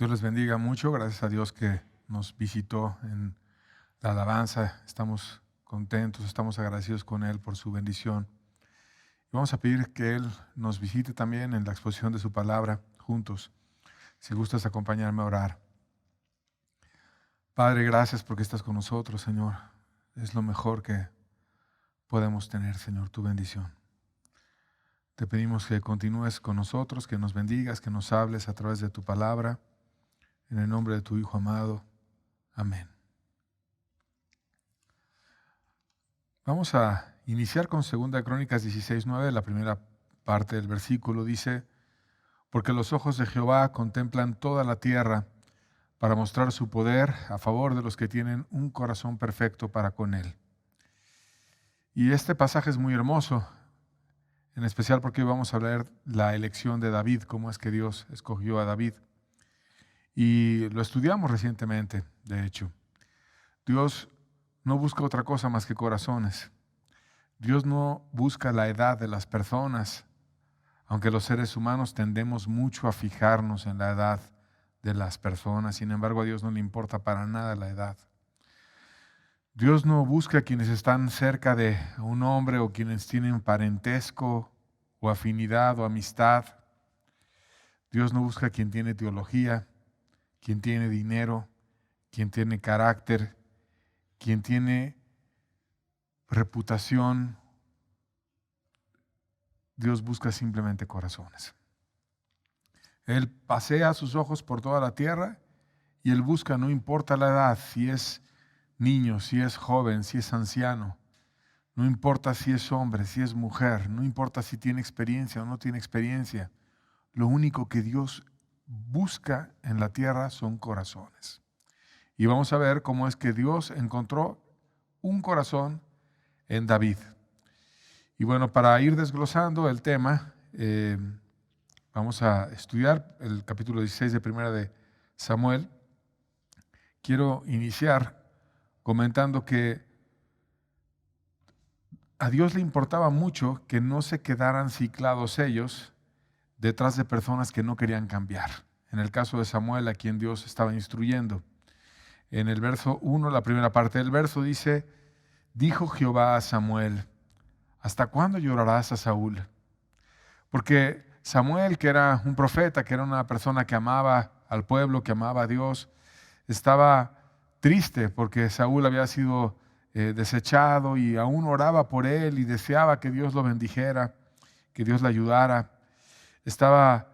Dios les bendiga mucho. Gracias a Dios que nos visitó en la alabanza. Estamos contentos, estamos agradecidos con Él por su bendición. Y vamos a pedir que Él nos visite también en la exposición de su palabra juntos. Si gustas acompañarme a orar. Padre, gracias porque estás con nosotros, Señor. Es lo mejor que podemos tener, Señor, tu bendición. Te pedimos que continúes con nosotros, que nos bendigas, que nos hables a través de tu palabra. En el nombre de tu Hijo amado. Amén. Vamos a iniciar con 2 Crónicas 16:9. La primera parte del versículo dice: porque los ojos de Jehová contemplan toda la tierra para mostrar su poder a favor de los que tienen un corazón perfecto para con Él. Y este pasaje es muy hermoso, en especial porque hoy vamos a ver la elección de David, cómo es que Dios escogió a David. Y lo estudiamos recientemente, de hecho. Dios no busca otra cosa más que corazones. Dios no busca la edad de las personas, aunque los seres humanos tendemos mucho a fijarnos en la edad de las personas. Sin embargo, a Dios no le importa para nada la edad. Dios no busca a quienes están cerca de un hombre o quienes tienen parentesco o afinidad o amistad. Dios no busca a quien tiene teología, quien tiene dinero, quien tiene carácter, quien tiene reputación. Dios busca simplemente corazones. Él pasea sus ojos por toda la tierra y Él busca, no importa la edad, si es niño, si es joven, si es anciano, no importa si es hombre, si es mujer, no importa si tiene experiencia o no tiene experiencia. Lo único que Dios busca en la tierra son corazones. Y vamos a ver cómo es que Dios encontró un corazón en David. Y bueno, para ir desglosando el tema, vamos a estudiar el capítulo 16 de Primera de Samuel. Quiero iniciar comentando que a Dios le importaba mucho que no se quedaran ciclados ellos detrás de personas que no querían cambiar. En el caso de Samuel, a quien Dios estaba instruyendo. En el verso 1, la primera parte del verso dice: dijo Jehová a Samuel, ¿hasta cuándo llorarás a Saúl? Porque Samuel, que era un profeta, que era una persona que amaba al pueblo, que amaba a Dios, estaba triste porque Saúl había sido desechado y aún oraba por él y deseaba que Dios lo bendijera, que Dios le ayudara. Estaba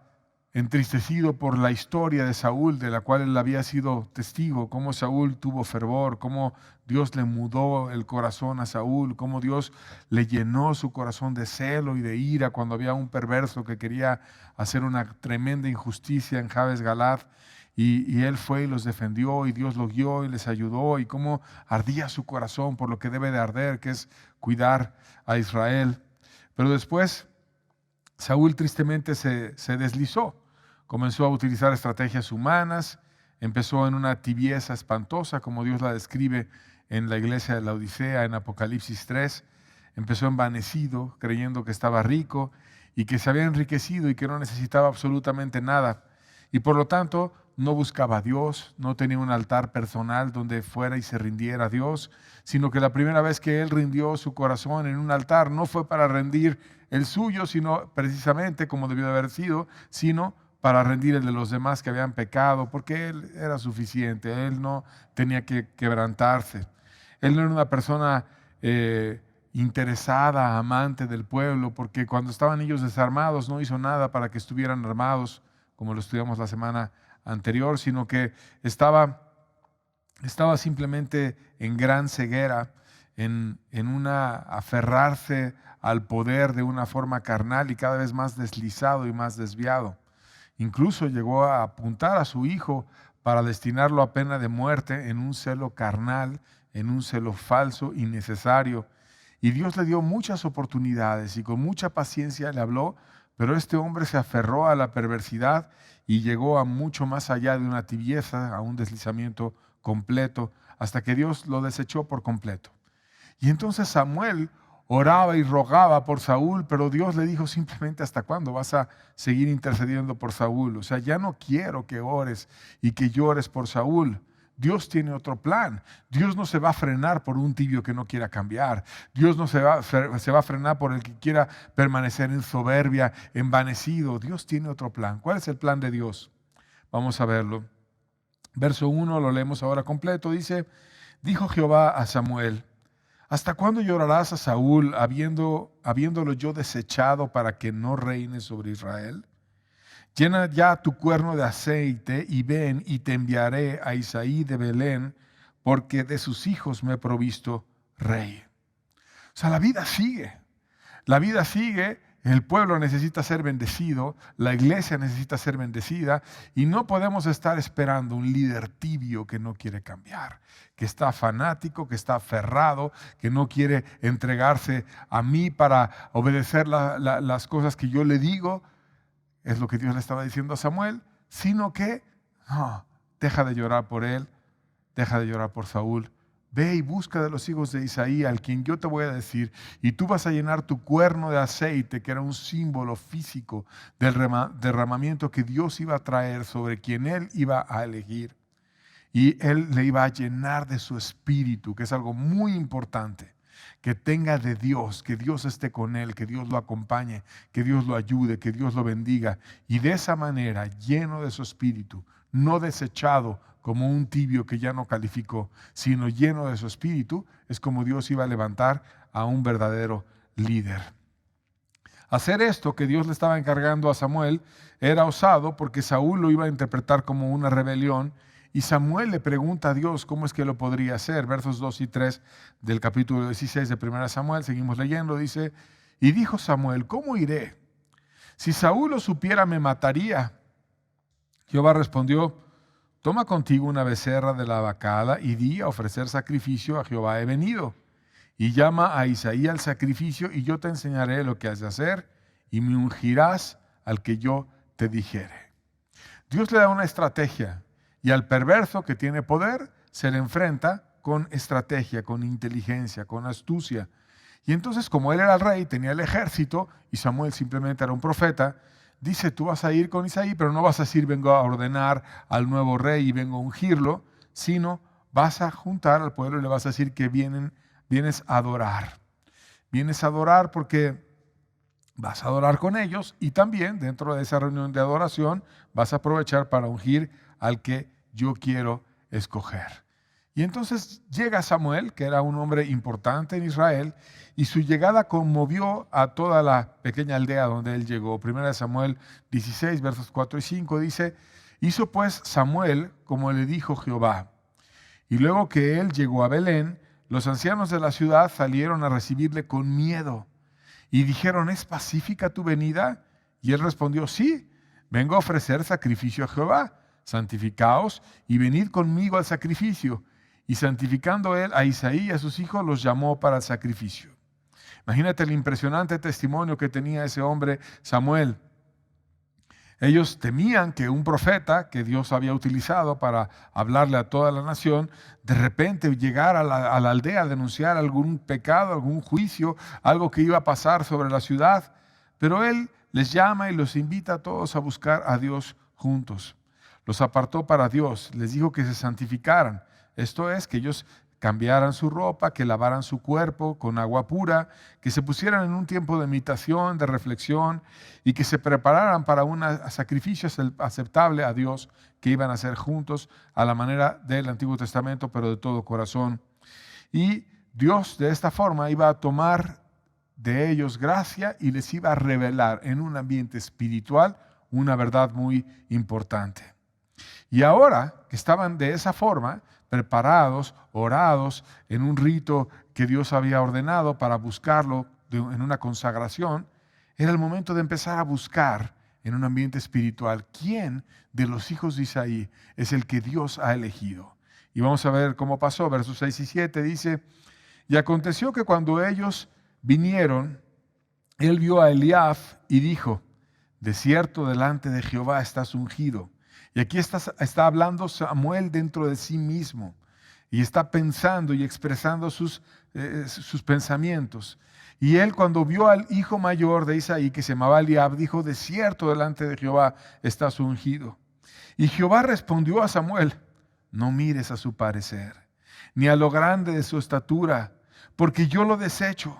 entristecido por la historia de Saúl, de la cual él había sido testigo, cómo Saúl tuvo fervor, cómo Dios le mudó el corazón a Saúl, cómo Dios le llenó su corazón de celo y de ira cuando había un perverso que quería hacer una tremenda injusticia en Jabes Galad, y él fue y los defendió, y Dios los guió y les ayudó, y cómo ardía su corazón por lo que debe de arder, que es cuidar a Israel. Pero después Saúl tristemente se deslizó, comenzó a utilizar estrategias humanas, empezó en una tibieza espantosa, como Dios la describe en la iglesia de la Odisea, en Apocalipsis 3. Empezó envanecido, creyendo que estaba rico y que se había enriquecido y que no necesitaba absolutamente nada. Y por lo tanto, no buscaba a Dios, no tenía un altar personal donde fuera y se rindiera a Dios, sino que la primera vez que él rindió su corazón en un altar no fue para rendir el suyo, sino precisamente como debió de haber sido, sino para rendir el de los demás que habían pecado, porque él era suficiente, él no tenía que quebrantarse. Él no era una persona interesada, amante del pueblo, porque cuando estaban ellos desarmados no hizo nada para que estuvieran armados, como lo estudiamos la semana anterior, sino que estaba simplemente en gran ceguera, en una aferrarse al poder de una forma carnal y cada vez más deslizado y más desviado. Incluso llegó a apuntar a su hijo para destinarlo a pena de muerte en un celo carnal, en un celo falso, innecesario. Y Dios le dio muchas oportunidades y con mucha paciencia le habló, pero este hombre se aferró a la perversidad y llegó a mucho más allá de una tibieza, a un deslizamiento completo, hasta que Dios lo desechó por completo. Y entonces Samuel oraba y rogaba por Saúl, pero Dios le dijo simplemente: ¿hasta cuándo vas a seguir intercediendo por Saúl? O sea, ya no quiero que ores y que llores por Saúl. Dios tiene otro plan. Dios no se va a frenar por un tibio que no quiera cambiar. Dios no se va a frenar por el que quiera permanecer en soberbia, envanecido. Dios tiene otro plan. ¿Cuál es el plan de Dios? Vamos a verlo. Verso 1, lo leemos ahora completo. Dice: dijo Jehová a Samuel: ¿hasta cuándo llorarás a Saúl, habiéndolo yo desechado para que no reine sobre Israel? Llena ya tu cuerno de aceite y ven, y te enviaré a Isaí de Belén, porque de sus hijos me he provisto rey. O sea, la vida sigue. La vida sigue. El pueblo necesita ser bendecido, la iglesia necesita ser bendecida, y no podemos estar esperando un líder tibio que no quiere cambiar, que está fanático, que está aferrado, que no quiere entregarse a mí para obedecer las cosas que yo le digo. Es lo que Dios le estaba diciendo a Samuel, sino que no, deja de llorar por él, deja de llorar por Saúl. Ve y busca de los hijos de Isaí, al quien yo te voy a decir, y tú vas a llenar tu cuerno de aceite, que era un símbolo físico del derramamiento que Dios iba a traer sobre quien él iba a elegir. Y él le iba a llenar de su espíritu, que es algo muy importante. Que tenga de Dios, que Dios esté con él, que Dios lo acompañe, que Dios lo ayude, que Dios lo bendiga. Y de esa manera, lleno de su espíritu, no desechado como un tibio que ya no calificó, sino lleno de su espíritu, es como Dios iba a levantar a un verdadero líder. Hacer esto que Dios le estaba encargando a Samuel era osado, porque Saúl lo iba a interpretar como una rebelión. Y Samuel le pregunta a Dios cómo es que lo podría hacer. Versos 2 y 3 del capítulo 16 de 1 Samuel, seguimos leyendo, dice: y dijo Samuel: ¿cómo iré? Si Saúl lo supiera, me mataría. Jehová respondió: toma contigo una becerra de la vacada y di: a ofrecer sacrificio a Jehová he venido. Y llama a Isaí al sacrificio, y yo te enseñaré lo que has de hacer, y me ungirás al que yo te dijere. Dios le da una estrategia. Y al perverso que tiene poder se le enfrenta con estrategia, con inteligencia, con astucia. Y entonces, como él era el rey, tenía el ejército, y Samuel simplemente era un profeta, dice: tú vas a ir con Isaí, pero no vas a decir vengo a ordenar al nuevo rey y vengo a ungirlo, sino vas a juntar al pueblo y le vas a decir que vienes a adorar. Vienes a adorar porque vas a adorar con ellos, y también dentro de esa reunión de adoración vas a aprovechar para ungir al que yo quiero escoger. Y entonces llega Samuel, que era un hombre importante en Israel, y su llegada conmovió a toda la pequeña aldea donde él llegó. 1 Samuel 16, versos 4 y 5 dice: hizo pues Samuel como le dijo Jehová. Y luego que él llegó a Belén, los ancianos de la ciudad salieron a recibirle con miedo. Y dijeron: ¿es pacífica tu venida? Y él respondió: sí, vengo a ofrecer sacrificio a Jehová. Santificaos y venid conmigo al sacrificio. Y santificando él a Isaí y a sus hijos, los llamó para el sacrificio. Imagínate el impresionante testimonio que tenía ese hombre Samuel. Ellos temían que un profeta que Dios había utilizado para hablarle a toda la nación, de repente llegara a la aldea a denunciar algún pecado, algún juicio, algo que iba a pasar sobre la ciudad. Pero él les llama y los invita a todos a buscar a Dios juntos. Los apartó para Dios, les dijo que se santificaran. Esto es, que ellos cambiaran su ropa, que lavaran su cuerpo con agua pura, que se pusieran en un tiempo de meditación, de reflexión, y que se prepararan para un sacrificio aceptable a Dios que iban a hacer juntos a la manera del Antiguo Testamento, pero de todo corazón. Y Dios de esta forma iba a tomar de ellos gracia y les iba a revelar en un ambiente espiritual una verdad muy importante. Y ahora que estaban de esa forma, preparados, orados, en un rito que Dios había ordenado para buscarlo en una consagración, era el momento de empezar a buscar en un ambiente espiritual quién de los hijos de Isaí es el que Dios ha elegido. Y vamos a ver cómo pasó. Versos 6 y 7 dice: y aconteció que cuando ellos vinieron, él vio a Eliab y dijo: de cierto delante de Jehová estás ungido. Y aquí está hablando Samuel dentro de sí mismo y está pensando y expresando sus pensamientos. Y él, cuando vio al hijo mayor de Isaí, que se llamaba Eliab, dijo: de cierto, delante de Jehová está su ungido. Y Jehová respondió a Samuel: no mires a su parecer, ni a lo grande de su estatura, porque yo lo desecho.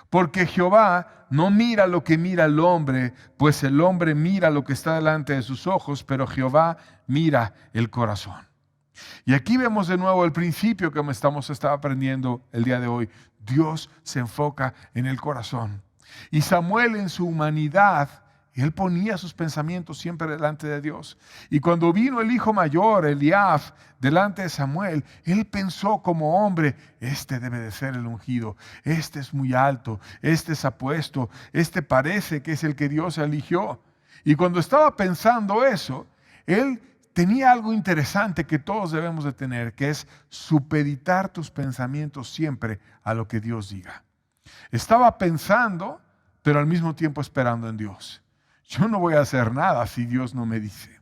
Porque Jehová no mira lo que mira el hombre, pues el hombre mira lo que está delante de sus ojos, pero Jehová mira el corazón. Y aquí vemos de nuevo el principio que estamos aprendiendo el día de hoy. Dios se enfoca en el corazón. Y Samuel, en su humanidad, él ponía sus pensamientos siempre delante de Dios. Y cuando vino el hijo mayor, Eliab, delante de Samuel, él pensó como hombre: este debe de ser el ungido, este es muy alto, este es apuesto, este parece que es el que Dios eligió. Y cuando estaba pensando eso, él tenía algo interesante que todos debemos de tener, que es supeditar tus pensamientos siempre a lo que Dios diga. Estaba pensando, pero al mismo tiempo esperando en Dios. Yo no voy a hacer nada si Dios no me dice.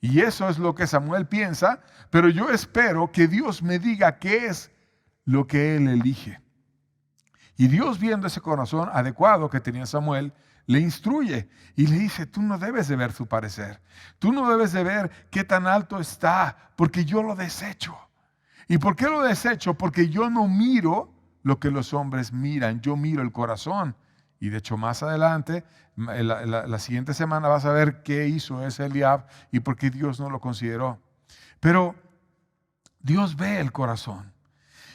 Y eso es lo que Samuel piensa, pero yo espero que Dios me diga qué es lo que él elige. Y Dios, viendo ese corazón adecuado que tenía Samuel, le instruye y le dice: tú no debes de ver su parecer. Tú no debes de ver qué tan alto está, porque yo lo desecho. ¿Y por qué lo desecho? Porque yo no miro lo que los hombres miran, yo miro el corazón. Y de hecho, más adelante, la siguiente semana vas a ver qué hizo ese Eliab y por qué Dios no lo consideró. Pero Dios ve el corazón.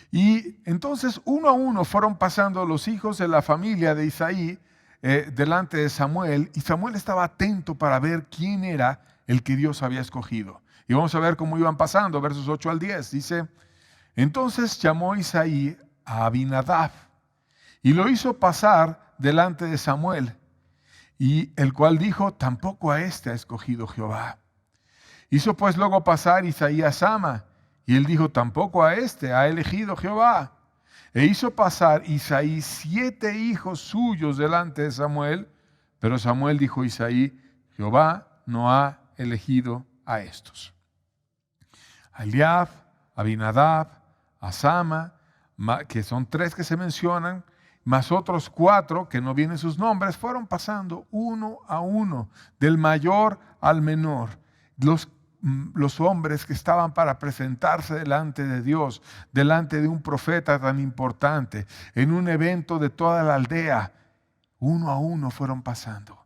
Y entonces, uno a uno fueron pasando los hijos de la familia de Isaí delante de Samuel, y Samuel estaba atento para ver quién era el que Dios había escogido. Y vamos a ver cómo iban pasando, versos 8 al 10. Dice: entonces llamó Isaí a Abinadab y lo hizo pasar delante de Samuel, y el cual dijo: tampoco a este ha escogido Jehová. Hizo pues luego pasar Isaí a Sama, y él dijo: tampoco a este ha elegido Jehová. E hizo pasar Isaí 7 hijos suyos delante de Samuel, pero Samuel dijo a Isaí: Jehová no ha elegido a estos. A Eliab, a Abinadab, a Sama, que son 3 que se mencionan, más otros 4 que no vienen sus nombres, fueron pasando uno a uno, del mayor al menor. Los hombres que estaban para presentarse delante de Dios, delante de un profeta tan importante, en un evento de toda la aldea, uno a uno fueron pasando.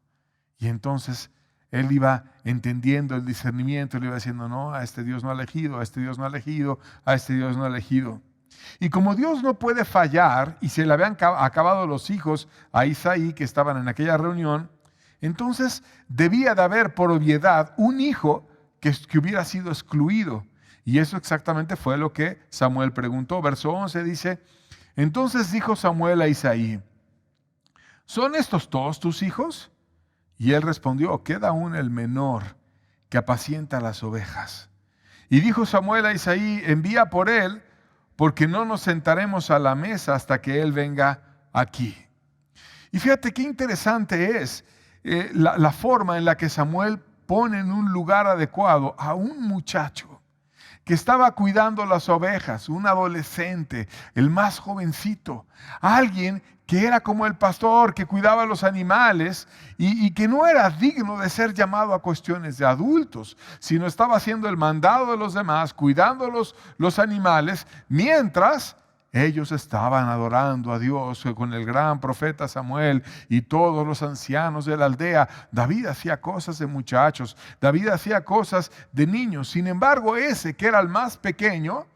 Y entonces él iba entendiendo el discernimiento, le iba diciendo: no, a este Dios no ha elegido, a este Dios no ha elegido, a este Dios no ha elegido. Y como Dios no puede fallar, y se le habían acabado los hijos a Isaí que estaban en aquella reunión, entonces debía de haber por obviedad un hijo que hubiera sido excluido. Y eso exactamente fue lo que Samuel preguntó. Verso 11 dice: entonces dijo Samuel a Isaí: ¿son estos todos tus hijos? Y él respondió: queda aún el menor, que apacienta las ovejas. Y dijo Samuel a Isaí: envía por él, porque no nos sentaremos a la mesa hasta que él venga aquí. Y fíjate qué interesante es la forma en la que Samuel pone en un lugar adecuado a un muchacho que estaba cuidando las ovejas, un adolescente, el más jovencito, alguien que era como el pastor, que cuidaba los animales y que no era digno de ser llamado a cuestiones de adultos, sino estaba haciendo el mandado de los demás, cuidando los animales, mientras ellos estaban adorando a Dios con el gran profeta Samuel y todos los ancianos de la aldea. David hacía cosas de muchachos, David hacía cosas de niños. Sin embargo, ese que era el más pequeño,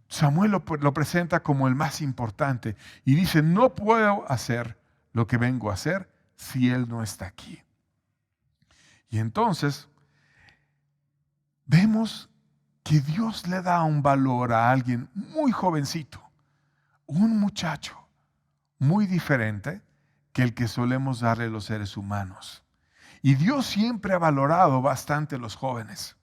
Samuel lo presenta como el más importante y dice: no puedo hacer lo que vengo a hacer si él no está aquí. Y entonces vemos que Dios le da un valor a alguien muy jovencito, un muchacho muy diferente que el que solemos darle los seres humanos. Y Dios siempre ha valorado bastante los jóvenes.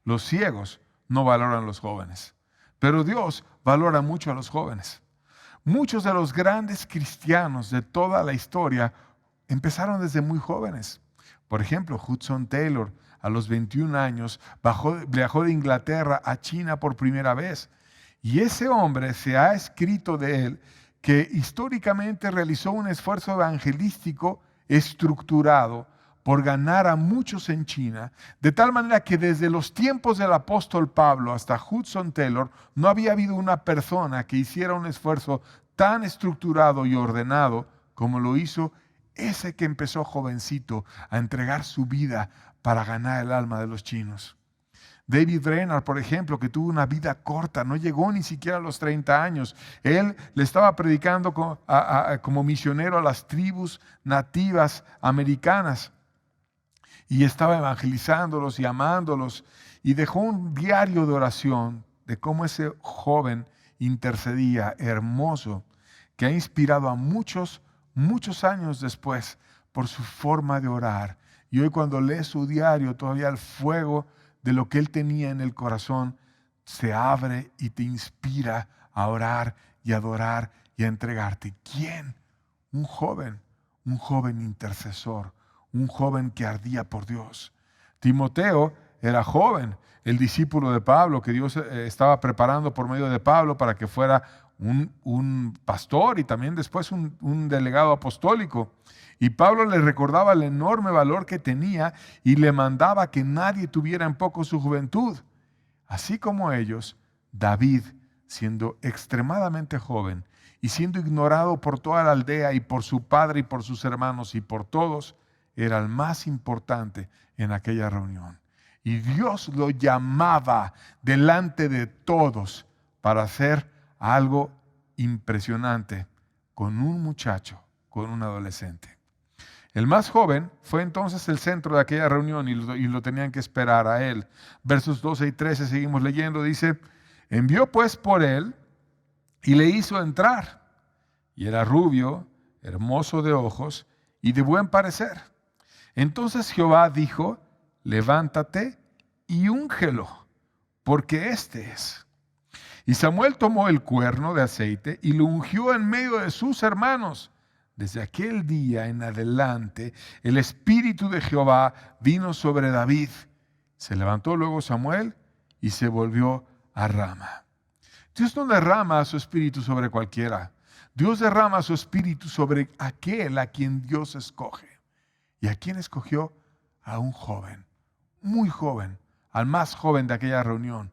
Los ciegos no valoran a los jóvenes, pero Dios valora mucho a los jóvenes. Muchos de los grandes cristianos de toda la historia empezaron desde muy jóvenes. Por ejemplo, Hudson Taylor, a los 21 años, viajó de Inglaterra a China por primera vez. Y ese hombre, se ha escrito de él que históricamente realizó un esfuerzo evangelístico estructurado por ganar a muchos en China, de tal manera que desde los tiempos del apóstol Pablo hasta Hudson Taylor no había habido una persona que hiciera un esfuerzo tan estructurado y ordenado como lo hizo ese que empezó jovencito a entregar su vida para ganar el alma de los chinos. David Brainerd, por ejemplo, que tuvo una vida corta, no llegó ni siquiera a los 30 años. Él le estaba predicando como misionero a las tribus nativas americanas y estaba evangelizándolos y amándolos, y dejó un diario de oración de cómo ese joven intercedía, hermoso, que ha inspirado a muchos años después por su forma de orar. Y hoy cuando lees su diario, todavía el fuego de lo que él tenía en el corazón se abre y te inspira a orar y a adorar y a entregarte. ¿Quién? Un joven intercesor, un joven que ardía por Dios. Timoteo era joven, el discípulo de Pablo, que Dios estaba preparando por medio de Pablo para que fuera un pastor y también después un delegado apostólico. Y Pablo le recordaba el enorme valor que tenía y le mandaba que nadie tuviera en poco su juventud. Así como ellos, David, siendo extremadamente joven y siendo ignorado por toda la aldea y por su padre y por sus hermanos y por todos, era el más importante en aquella reunión. Y Dios lo llamaba delante de todos para hacer algo impresionante con un muchacho, con un adolescente. El más joven fue entonces el centro de aquella reunión y lo tenían que esperar a él. Versos 12 y 13 seguimos leyendo, dice, envió pues por él y le hizo entrar. Y era rubio, hermoso de ojos y de buen parecer. Entonces Jehová dijo, levántate y úngelo, porque este es. Y Samuel tomó el cuerno de aceite y lo ungió en medio de sus hermanos. Desde aquel día en adelante, el Espíritu de Jehová vino sobre David. Se levantó luego Samuel y se volvió a Rama. Dios no derrama su Espíritu sobre cualquiera. Dios derrama su Espíritu sobre aquel a quien Dios escoge. ¿Y a quién escogió? A un joven, muy joven, al más joven de aquella reunión.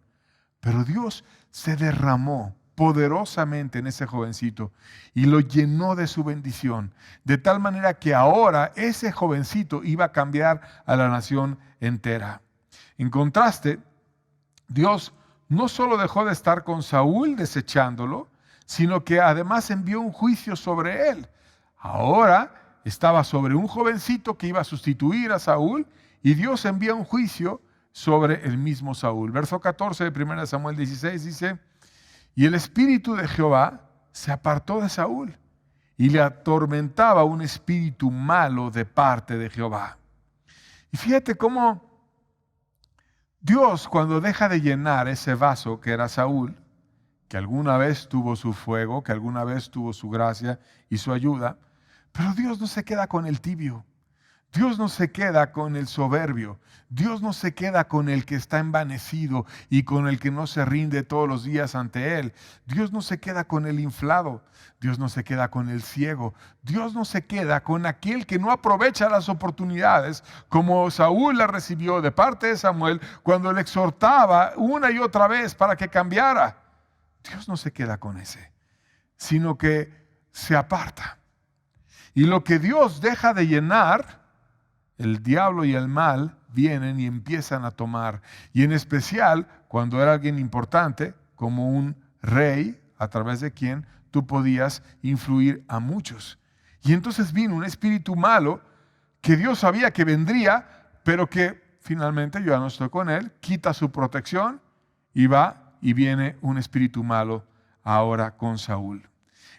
Pero Dios se derramó poderosamente en ese jovencito y lo llenó de su bendición, de tal manera que ahora ese jovencito iba a cambiar a la nación entera. En contraste, Dios no solo dejó de estar con Saúl desechándolo, sino que además envió un juicio sobre él. Ahora estaba sobre un jovencito que iba a sustituir a Saúl y Dios envía un juicio sobre el mismo Saúl. Verso 14 de 1 Samuel 16 dice, y el espíritu de Jehová se apartó de Saúl y le atormentaba un espíritu malo de parte de Jehová. Y fíjate cómo Dios, cuando deja de llenar ese vaso que era Saúl, que alguna vez tuvo su fuego, que alguna vez tuvo su gracia y su ayuda, pero Dios no se queda con el tibio. Dios no se queda con el soberbio. Dios no se queda con el que está envanecido y con el que no se rinde todos los días ante Él. Dios no se queda con el inflado. Dios no se queda con el ciego. Dios no se queda con aquel que no aprovecha las oportunidades, como Saúl la recibió de parte de Samuel cuando le exhortaba una y otra vez para que cambiara. Dios no se queda con ese, sino que se aparta. Y lo que Dios deja de llenar, el diablo y el mal vienen y empiezan a tomar. Y en especial cuando era alguien importante, como un rey, a través de quien tú podías influir a muchos. Y entonces vino un espíritu malo que Dios sabía que vendría, pero que finalmente, yo ya no estoy con él, quita su protección y va y viene un espíritu malo ahora con Saúl.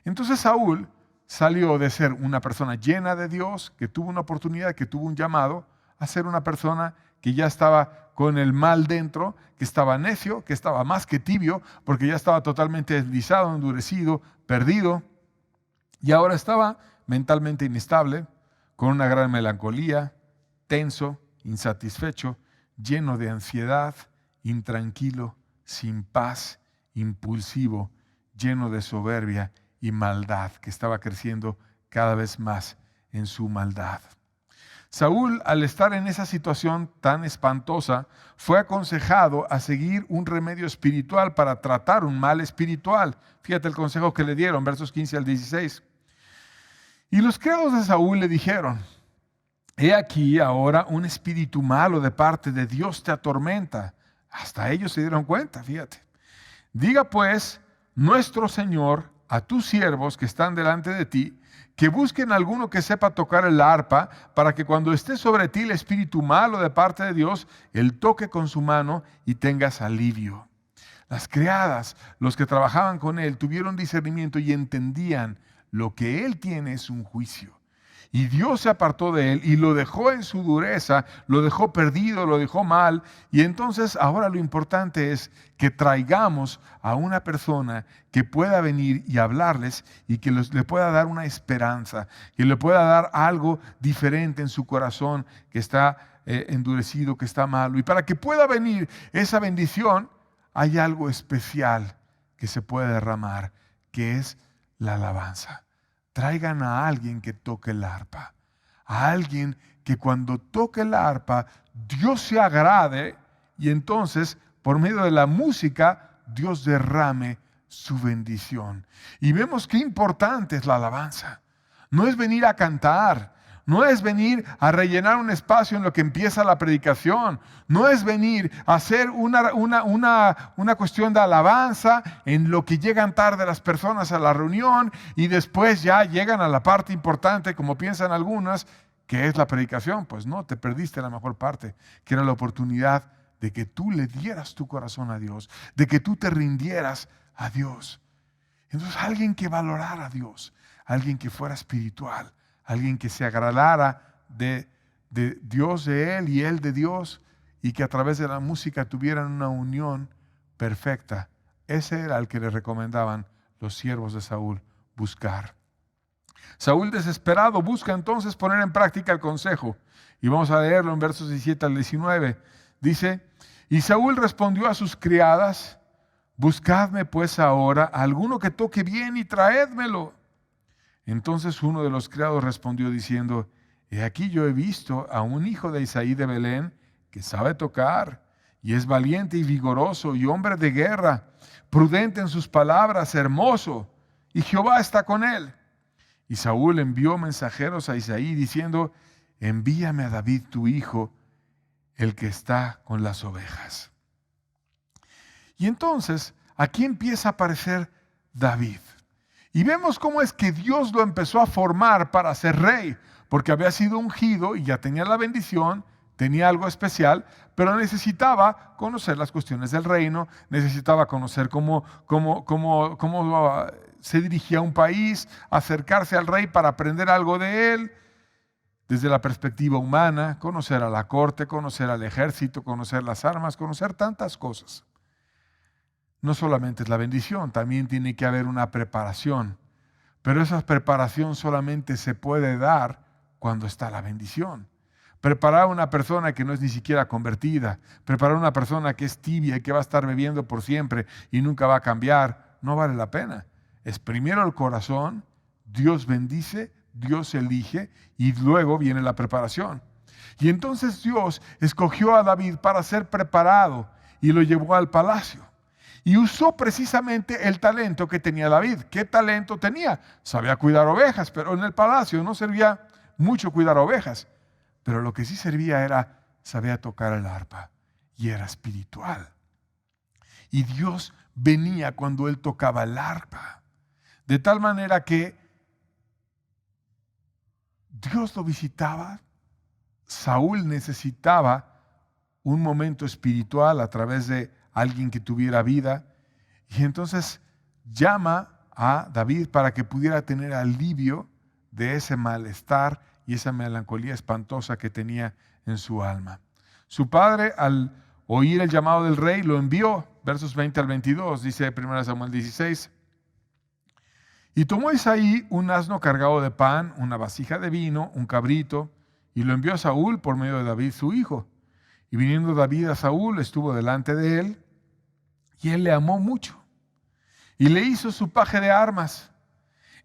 Entonces Saúl salió de ser una persona llena de Dios, que tuvo una oportunidad, que tuvo un llamado, a ser una persona que ya estaba con el mal dentro, que estaba necio, que estaba más que tibio, porque ya estaba totalmente deslizado, endurecido, perdido, y ahora estaba mentalmente inestable, con una gran melancolía, tenso, insatisfecho, lleno de ansiedad, intranquilo, sin paz, impulsivo, lleno de soberbia y maldad, que estaba creciendo cada vez más en su maldad. Saúl, al estar en esa situación tan espantosa, fue aconsejado a seguir un remedio espiritual para tratar un mal espiritual. Fíjate el consejo que le dieron, versos 15 al 16. Y los criados de Saúl le dijeron: he aquí ahora un espíritu malo de parte de Dios te atormenta. Hasta ellos se dieron cuenta, fíjate. Diga pues nuestro Señor a tus siervos que están delante de ti, que busquen alguno que sepa tocar el arpa, para que cuando esté sobre ti el espíritu malo de parte de Dios, él toque con su mano y tengas alivio. Las criadas, los que trabajaban con él, tuvieron discernimiento y entendían: lo que él tiene es un juicio. Y Dios se apartó de él y lo dejó en su dureza, lo dejó perdido, lo dejó mal. Y entonces ahora lo importante es que traigamos a una persona que pueda venir y hablarles y que le pueda dar una esperanza, que le pueda dar algo diferente en su corazón que está endurecido, que está malo. Y para que pueda venir esa bendición, hay algo especial que se puede derramar, que es la alabanza. Traigan a alguien que toque el arpa, a alguien que cuando toque el arpa Dios se agrade y entonces por medio de la música Dios derrame su bendición. Y vemos qué importante es la alabanza. No es venir a cantar, no es venir a rellenar un espacio en lo que empieza la predicación, no es venir a hacer una cuestión de alabanza en lo que llegan tarde las personas a la reunión y después ya llegan a la parte importante, como piensan algunas, que es la predicación. Pues no, te perdiste la mejor parte, que era la oportunidad de que tú le dieras tu corazón a Dios, de que tú te rindieras a Dios. Entonces alguien que valorara a Dios, alguien que fuera espiritual, alguien que se agradara de Dios, de Él y Él de Dios, y que a través de la música tuvieran una unión perfecta. Ese era el que le recomendaban los siervos de Saúl buscar. Saúl, desesperado, busca entonces poner en práctica el consejo. Y vamos a leerlo en versos 17 al 19. Dice: y Saúl respondió a sus criadas: buscadme pues ahora a alguno que toque bien y traédmelo. Entonces uno de los criados respondió diciendo: he aquí yo he visto a un hijo de Isaí de Belén que sabe tocar y es valiente y vigoroso y hombre de guerra, prudente en sus palabras, hermoso, y Jehová está con él. Y Saúl envió mensajeros a Isaí diciendo: envíame a David tu hijo, el que está con las ovejas. Y entonces aquí empieza a aparecer David. Y vemos cómo es que Dios lo empezó a formar para ser rey, porque había sido ungido y ya tenía la bendición, tenía algo especial, pero necesitaba conocer las cuestiones del reino, necesitaba conocer cómo se dirigía un país, acercarse al rey para aprender algo de él, desde la perspectiva humana, conocer a la corte, conocer al ejército, conocer las armas, conocer tantas cosas. No solamente es la bendición, también tiene que haber una preparación. Pero esa preparación solamente se puede dar cuando está la bendición. Preparar a una persona que no es ni siquiera convertida, preparar a una persona que es tibia y que va a estar bebiendo por siempre y nunca va a cambiar, no vale la pena. Es primero el corazón, Dios bendice, Dios elige y luego viene la preparación. Y entonces Dios escogió a David para ser preparado y lo llevó al palacio. Y usó precisamente el talento que tenía David. ¿Qué talento tenía? Sabía cuidar ovejas, pero en el palacio no servía mucho cuidar ovejas. Pero lo que sí servía era, sabía tocar el arpa y era espiritual. Y Dios venía cuando él tocaba el arpa. De tal manera que Dios lo visitaba. Saúl necesitaba un momento espiritual a través de alguien que tuviera vida, y entonces llama a David para que pudiera tener alivio de ese malestar y esa melancolía espantosa que tenía en su alma. Su padre, al oír el llamado del rey, lo envió, versos 20 al 22, dice 1 Samuel 16. Y tomó Isaí un asno cargado de pan, una vasija de vino, un cabrito, y lo envió a Saúl por medio de David su hijo. Y viniendo David a Saúl, estuvo delante de él, y él le amó mucho. Y le hizo su paje de armas.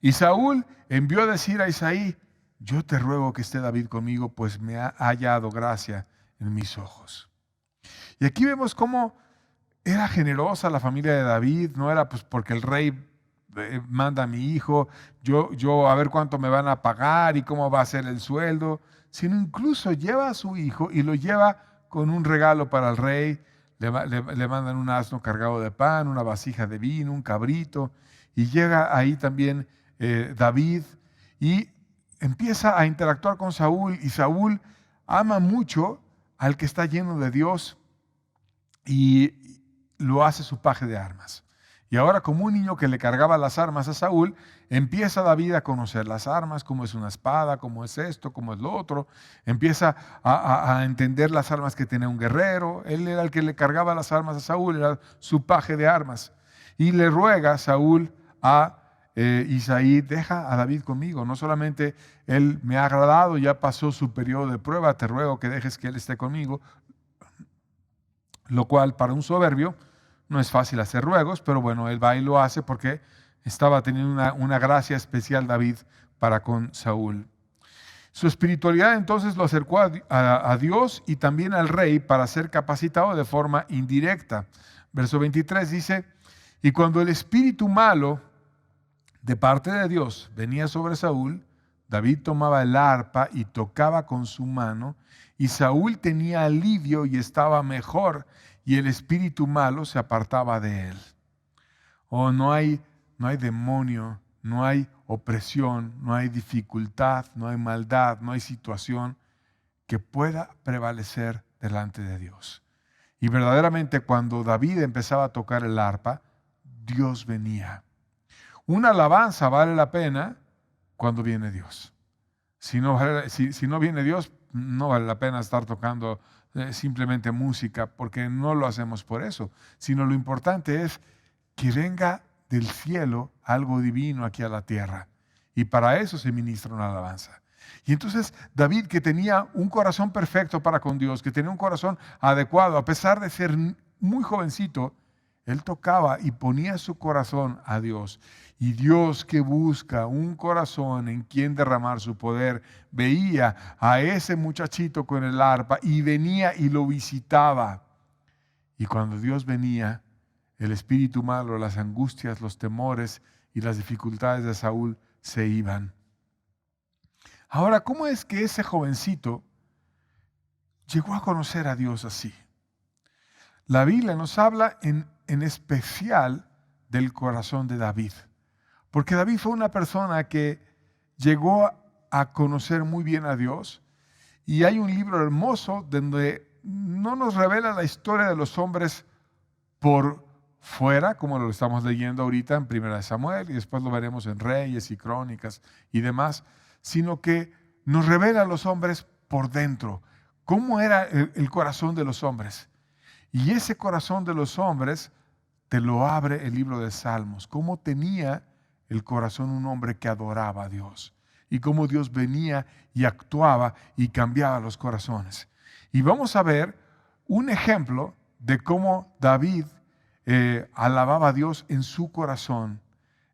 Y Saúl envió a decir a Isaí: yo te ruego que esté David conmigo, pues me ha hallado gracia en mis ojos. Y aquí vemos cómo era generosa la familia de David. No era pues porque el rey manda a mi hijo, yo a ver cuánto me van a pagar y cómo va a ser el sueldo, sino incluso lleva a su hijo y lo lleva con un regalo para el rey. Le mandan un asno cargado de pan, una vasija de vino, un cabrito, y llega ahí también David y empieza a interactuar con Saúl, y Saúl ama mucho al que está lleno de Dios y lo hace su paje de armas. Y ahora, como un niño que le cargaba las armas a Saúl, empieza David a conocer las armas, cómo es una espada, cómo es esto, cómo es lo otro. Empieza a entender las armas que tenía un guerrero. Él era el que le cargaba las armas a Saúl, era su paje de armas. Y le ruega a Saúl a Isaí: deja a David conmigo. No solamente él me ha agradado, ya pasó su periodo de prueba, te ruego que dejes que él esté conmigo. Lo cual, para un soberbio, no es fácil hacer ruegos, pero bueno, él va y lo hace porque estaba teniendo una gracia especial David para con Saúl. Su espiritualidad entonces lo acercó a Dios y también al rey para ser capacitado de forma indirecta. Verso 23 dice: y cuando el espíritu malo de parte de Dios venía sobre Saúl, David tomaba el arpa y tocaba con su mano, y Saúl tenía alivio y estaba mejor, y el espíritu malo se apartaba de él. Oh, no hay demonio, no hay opresión, no hay dificultad, no hay maldad, no hay situación que pueda prevalecer delante de Dios. Y verdaderamente cuando David empezaba a tocar el arpa, Dios venía. Una alabanza vale la pena cuando viene Dios. Si no viene Dios, no vale la pena estar tocando simplemente música, porque no lo hacemos por eso, sino lo importante es que venga del cielo algo divino aquí a la tierra. Y para eso se ministra una alabanza. Y entonces David, que tenía un corazón perfecto para con Dios, que tenía un corazón adecuado, a pesar de ser muy jovencito, él tocaba y ponía su corazón a Dios. Y Dios, que busca un corazón en quien derramar su poder, veía a ese muchachito con el arpa y venía y lo visitaba. Y cuando Dios venía, el espíritu malo, las angustias, los temores y las dificultades de Saúl se iban. Ahora, ¿cómo es que ese jovencito llegó a conocer a Dios así? La Biblia nos habla en especial del corazón de David. Porque David fue una persona que llegó a conocer muy bien a Dios. Y hay un libro hermoso donde no nos revela la historia de los hombres por fuera, como lo estamos leyendo ahorita en 1 Samuel, y después lo veremos en Reyes y Crónicas y demás, sino que nos revela a los hombres por dentro. ¿Cómo era el corazón de los hombres? Y ese corazón de los hombres te lo abre el libro de Salmos. ¿Cómo tenía el corazón un hombre que adoraba a Dios? Y cómo Dios venía y actuaba y cambiaba los corazones. Y vamos a ver un ejemplo de cómo David alababa a Dios en su corazón.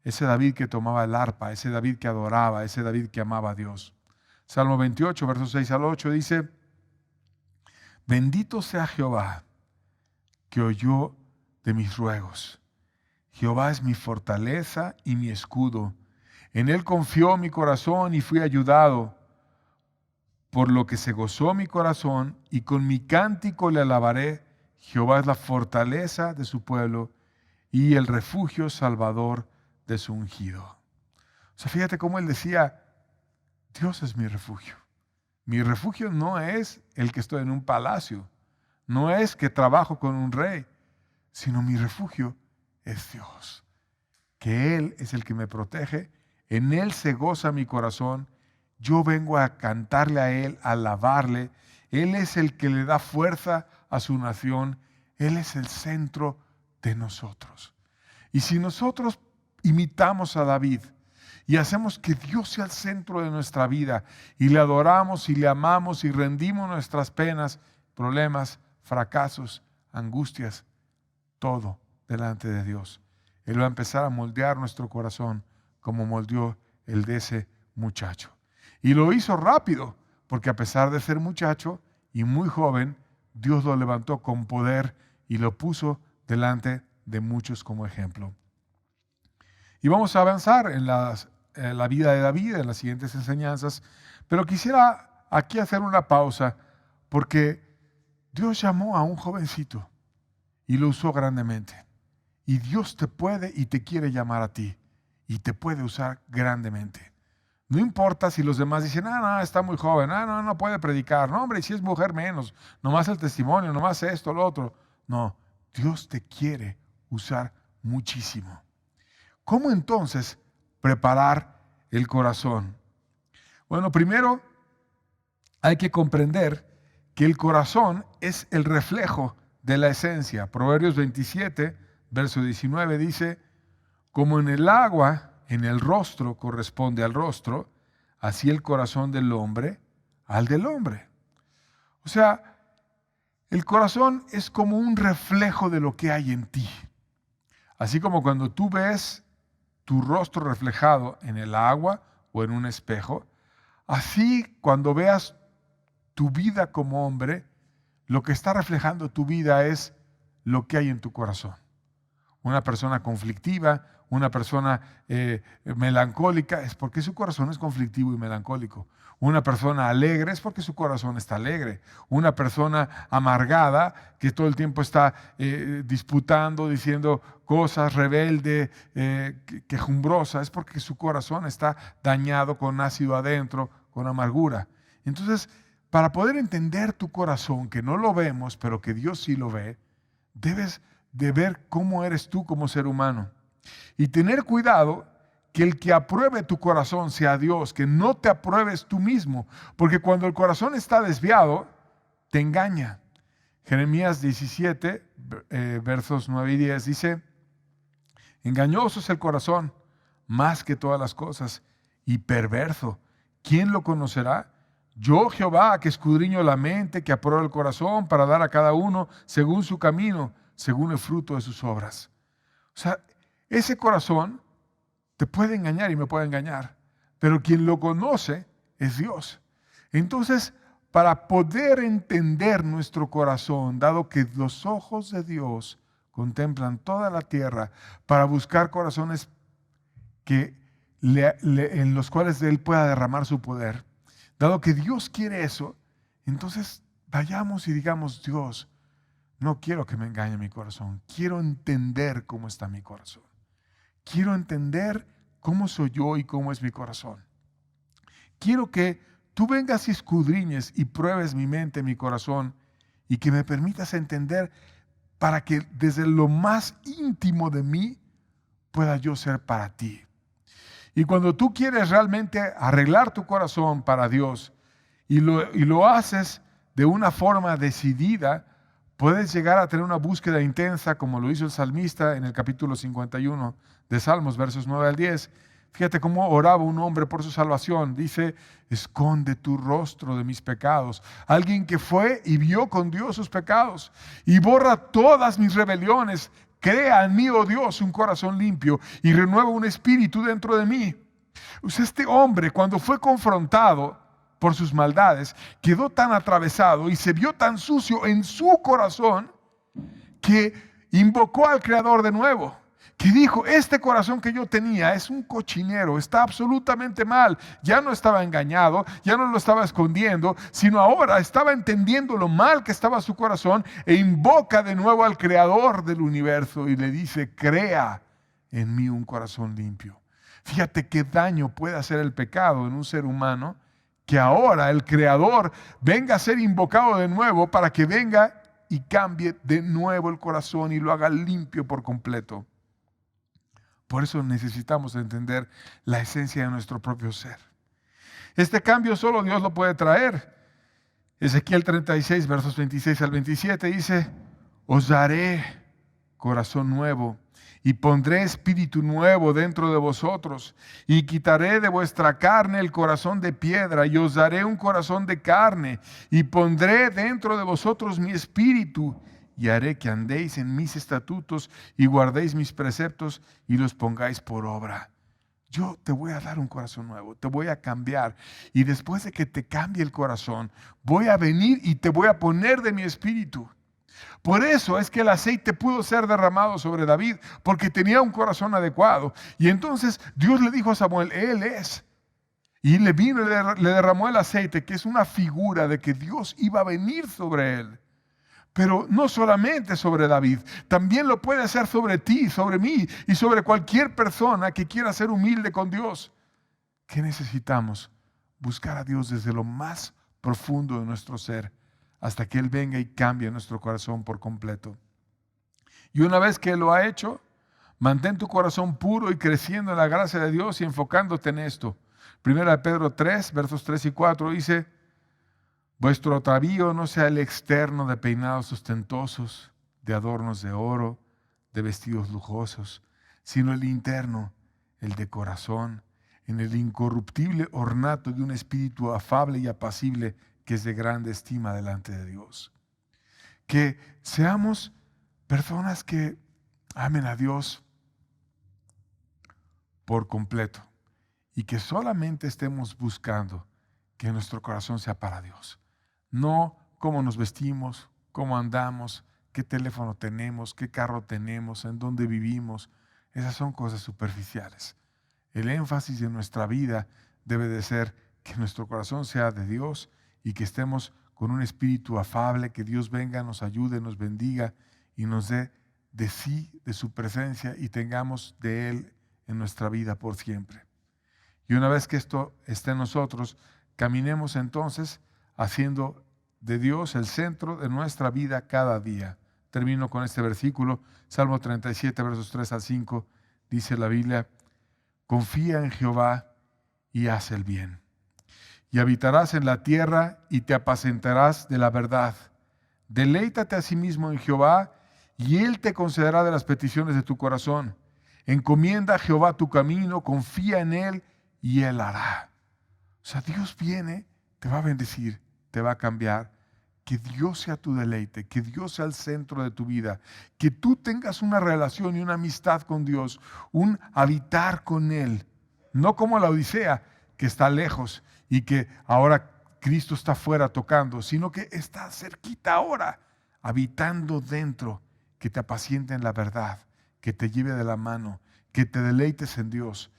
Ese David que tomaba el arpa, ese David que adoraba, ese David que amaba a Dios. Salmo 28, versos 6 al 8 dice: bendito sea Jehová, que oyó de mis ruegos. Jehová es mi fortaleza y mi escudo. En él confió mi corazón y fui ayudado. Por lo que se gozó mi corazón y con mi cántico le alabaré. Jehová es la fortaleza de su pueblo y el refugio salvador de su ungido. O sea, fíjate cómo él decía: Dios es mi refugio. Mi refugio no es el que estoy en un palacio, no es que trabajo con un rey, sino mi refugio es Dios, que Él es el que me protege, en Él se goza mi corazón, yo vengo a cantarle a Él, a alabarle, Él es el que le da fuerza a su nación, Él es el centro de nosotros. Y si nosotros imitamos a David y hacemos que Dios sea el centro de nuestra vida y le adoramos y le amamos y rendimos nuestras penas, problemas, fracasos, angustias, todo delante de Dios, Él va a empezar a moldear nuestro corazón como moldeó el de ese muchacho. Y lo hizo rápido, porque a pesar de ser muchacho y muy joven, Dios lo levantó con poder y lo puso delante de muchos como ejemplo. Y vamos a avanzar en la vida de David, en las siguientes enseñanzas, pero quisiera aquí hacer una pausa, porque Dios llamó a un jovencito y lo usó grandemente. Y Dios te puede y te quiere llamar a ti y te puede usar grandemente. No importa si los demás dicen, no, está muy joven, no puede predicar, no, hombre, si es mujer menos, nomás el testimonio, nomás esto, lo otro. No, Dios te quiere usar muchísimo. ¿Cómo entonces preparar el corazón? Bueno, primero hay que comprender que el corazón es el reflejo de la esencia. Proverbios 27, verso 19 dice, como en el agua, en el rostro corresponde al rostro, así el corazón del hombre al del hombre. O sea, el corazón es como un reflejo de lo que hay en ti. Así como cuando tú ves tu rostro reflejado en el agua o en un espejo, así cuando veas tu vida como hombre, lo que está reflejando tu vida es lo que hay en tu corazón. Una persona conflictiva, una persona melancólica, es porque su corazón es conflictivo y melancólico. Una persona alegre es porque su corazón está alegre. Una persona amargada, que todo el tiempo está disputando, diciendo cosas, rebelde, quejumbrosa, es porque su corazón está dañado con ácido adentro, con amargura. Entonces, para poder entender tu corazón, que no lo vemos, pero que Dios sí lo ve, debes de ver cómo eres tú como ser humano. Y tener cuidado que el que apruebe tu corazón sea Dios, que no te apruebes tú mismo, porque cuando el corazón está desviado, te engaña. Jeremías 17, versos 9 y 10 dice, engañoso es el corazón más que todas las cosas y perverso. ¿Quién lo conocerá? Yo, Jehová, que escudriño la mente, que apruebo el corazón para dar a cada uno según su camino, según el fruto de sus obras. O sea, ese corazón te puede engañar y me puede engañar, pero quien lo conoce es Dios. Entonces, para poder entender nuestro corazón, dado que los ojos de Dios contemplan toda la tierra, para buscar corazones en los cuales Él pueda derramar su poder, dado que Dios quiere eso, entonces vayamos y digamos, Dios, no quiero que me engañe mi corazón, quiero entender cómo está mi corazón. Quiero entender cómo soy yo y cómo es mi corazón. Quiero que tú vengas y escudriñes y pruebes mi mente, mi corazón, y que me permitas entender para que desde lo más íntimo de mí pueda yo ser para ti. Y cuando tú quieres realmente arreglar tu corazón para Dios y lo haces de una forma decidida, puedes llegar a tener una búsqueda intensa como lo hizo el salmista en el capítulo 51 de Salmos, versos 9 al 10. Fíjate cómo oraba un hombre por su salvación. Dice, esconde tu rostro de mis pecados. Alguien que fue y vio con Dios sus pecados y borra todas mis rebeliones. Crea en mí, oh Dios, un corazón limpio y renueva un espíritu dentro de mí. Pues este hombre, cuando fue confrontado por sus maldades, quedó tan atravesado y se vio tan sucio en su corazón que invocó al Creador de nuevo, que dijo, este corazón que yo tenía es un cochinero, está absolutamente mal. Ya no estaba engañado, ya no lo estaba escondiendo, sino ahora estaba entendiendo lo mal que estaba su corazón e invoca de nuevo al Creador del universo y le dice, crea en mí un corazón limpio. Fíjate qué daño puede hacer el pecado en un ser humano, que ahora el Creador venga a ser invocado de nuevo para que venga y cambie de nuevo el corazón y lo haga limpio por completo. Por eso necesitamos entender la esencia de nuestro propio ser. Este cambio solo Dios lo puede traer. Ezequiel 36, versos 26 al 27 dice, os daré corazón nuevo y pondré espíritu nuevo dentro de vosotros y quitaré de vuestra carne el corazón de piedra y os daré un corazón de carne y pondré dentro de vosotros mi espíritu y haré que andéis en mis estatutos y guardéis mis preceptos y los pongáis por obra. yo te voy a dar un corazón nuevo, te voy a cambiar. Y después de que te cambie el corazón, voy a venir y te voy a poner de mi espíritu. Por eso es que el aceite pudo ser derramado sobre David, porque tenía un corazón adecuado. Y entonces Dios le dijo a Samuel, Él es. Y le vino y le derramó el aceite, que es una figura de que Dios iba a venir sobre él. Pero no solamente sobre David, también lo puede hacer sobre ti, sobre mí y sobre cualquier persona que quiera ser humilde con Dios. ¿Qué necesitamos? Buscar a Dios desde lo más profundo de nuestro ser, hasta que Él venga y cambie nuestro corazón por completo. Y una vez que Él lo ha hecho, mantén tu corazón puro y creciendo en la gracia de Dios y enfocándote en esto. Primera de Pedro 3, versos 3 y 4 dice: vuestro atavío no sea el externo de peinados ostentosos, de adornos de oro, de vestidos lujosos, sino el interno, el de corazón, en el incorruptible ornato de un espíritu afable y apacible que es de grande estima delante de Dios. Que seamos personas que amen a Dios por completo y que solamente estemos buscando que nuestro corazón sea para Dios. No cómo nos vestimos, cómo andamos, qué teléfono tenemos, qué carro tenemos, en dónde vivimos. Esas son cosas superficiales. El énfasis de nuestra vida debe de ser que nuestro corazón sea de Dios y que estemos con un espíritu afable, que Dios venga, nos ayude, nos bendiga y nos dé de sí, de su presencia, y tengamos de Él en nuestra vida por siempre. Y una vez que esto esté en nosotros, caminemos entonces haciendo de Dios el centro de nuestra vida cada día. Termino con este versículo, Salmo 37, versos 3 al 5, dice la Biblia: confía en Jehová y haz el bien, y habitarás en la tierra y te apacentarás de la verdad. Deleítate a sí mismo en Jehová, y Él te concederá de las peticiones de tu corazón. Encomienda a Jehová tu camino, confía en Él, y Él hará. O sea, Dios viene, te va a bendecir, te va a cambiar. Que Dios sea tu deleite, que Dios sea el centro de tu vida, que tú tengas una relación y una amistad con Dios, un habitar con Él. No como la Odisea, que está lejos y que ahora Cristo está fuera tocando, sino que está cerquita ahora, habitando dentro, que te apaciente en la verdad, que te lleve de la mano, que te deleites en Dios.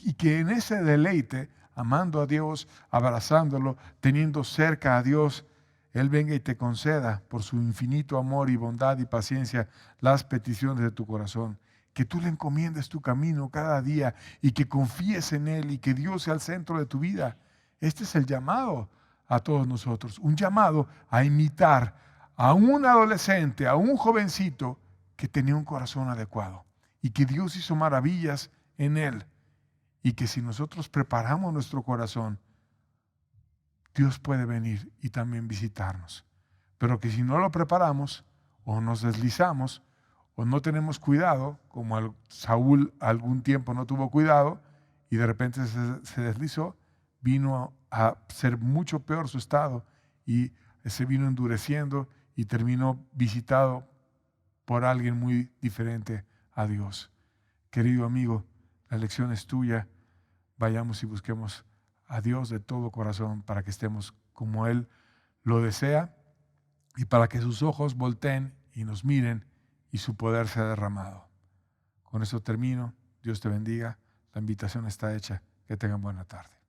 Y que en ese deleite, amando a Dios, abrazándolo, teniendo cerca a Dios, Él venga y te conceda, por su infinito amor y bondad y paciencia, las peticiones de tu corazón. Que tú le encomiendes tu camino cada día y que confíes en Él y que Dios sea el centro de tu vida. Este es el llamado a todos nosotros, un llamado a imitar a un adolescente, a un jovencito que tenía un corazón adecuado y que Dios hizo maravillas en él. Y que si nosotros preparamos nuestro corazón, Dios puede venir y también visitarnos. Pero que si no lo preparamos, o nos deslizamos, o no tenemos cuidado, como Saúl algún tiempo no tuvo cuidado, y de repente se deslizó, vino a ser mucho peor su estado, y se vino endureciendo y terminó visitado por alguien muy diferente a Dios. Querido amigo, la lección es tuya. Vayamos y busquemos a Dios de todo corazón para que estemos como Él lo desea y para que sus ojos volteen y nos miren y su poder sea derramado. Con eso termino. Dios te bendiga. La invitación está hecha. Que tengan buena tarde.